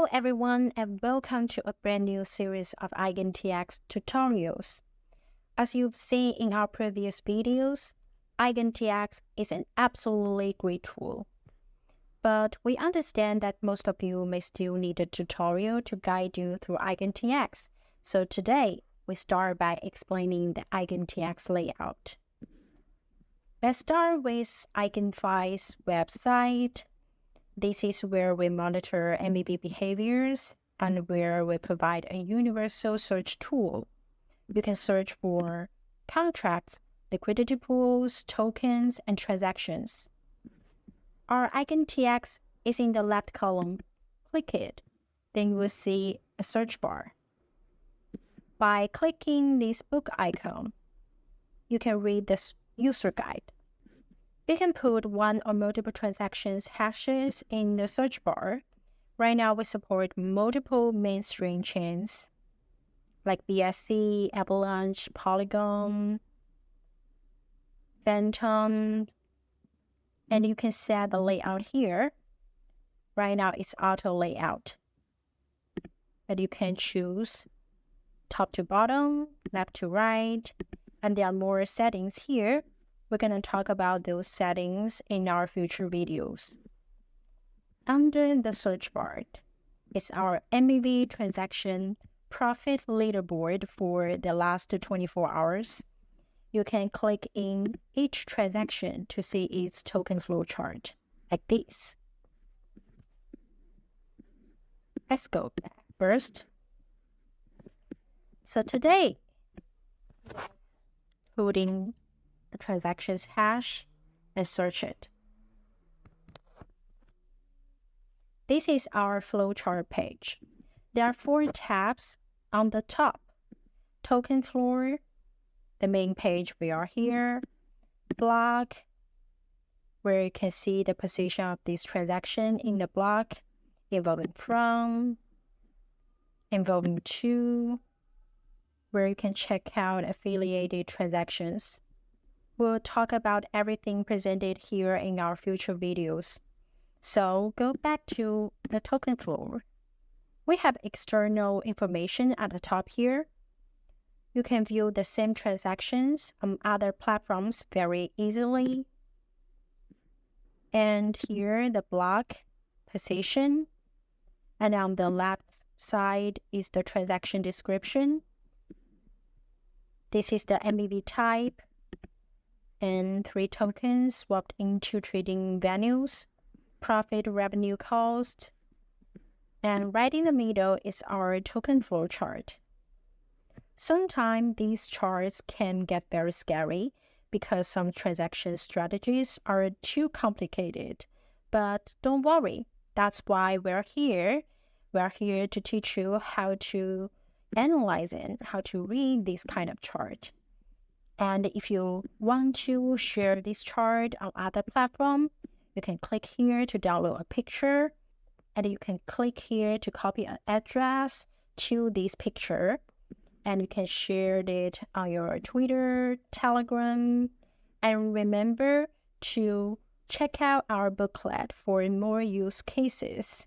Hello everyone and welcome to a brand new series of EigenTX tutorials. As you've seen in our previous videos, EigenTX is an absolutely great tool. But we understand that most of you may still need a tutorial to guide you through EigenTX. So today, we start by explaining the EigenTX layout. Let's start with EigenPhi's website. This is where we monitor MEV behaviors and where we provide a universal search tool. You can search for contracts, liquidity pools, tokens, and transactions. Our EigenTX is in the left column. Click it, then you will see a search bar. By clicking this book icon, you can read this user guide. You can put one or multiple transactions hashes in the search bar. Right now, we support multiple mainstream chains like BSC, Avalanche, Polygon, Phantom, and you can set the layout here. Right now, it's auto layout. And you can choose top to bottom, left to right, and there are more settings here. We're going to talk about those settings in our future videos. Under the search bar is our MEV transaction profit leaderboard for the last 24 hours. You can click in each transaction to see its token flow chart, like this. Let's go back first. So today, putting the transactions hash and search it. This is our flowchart page. There are 4 tabs on the top. Token floor, the main page we are here. Block, where you can see the position of this transaction in the block, involving from, involving to, where you can check out affiliated transactions. We'll talk about everything presented here in our future videos. So go back to the token floor. We have external information at the top here. You can view the same transactions on other platforms very easily. And here the block position. And on the left side is the transaction description. This is the MEV type. And 3 tokens swapped into trading venues, profit, revenue, cost. And right in the middle is our token flow chart. Sometimes these charts can get very scary because some transaction strategies are too complicated. But don't worry, that's why we're here. We're here to teach you how to analyze it, how to read this kind of chart. And if you want to share this chart on other platforms, you can click here to download a picture, and you can click here to copy an address to this picture, and you can share it on your Twitter, Telegram, and remember to check out our booklet for more use cases.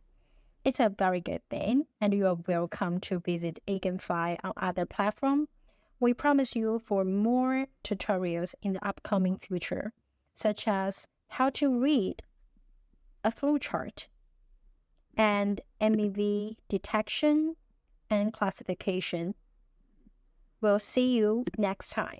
It's a very good thing, and you are welcome to visit EigenPhi on other platforms. We promise you for more tutorials in the upcoming future, such as how to read a flowchart and MEV detection and classification. We'll see you next time.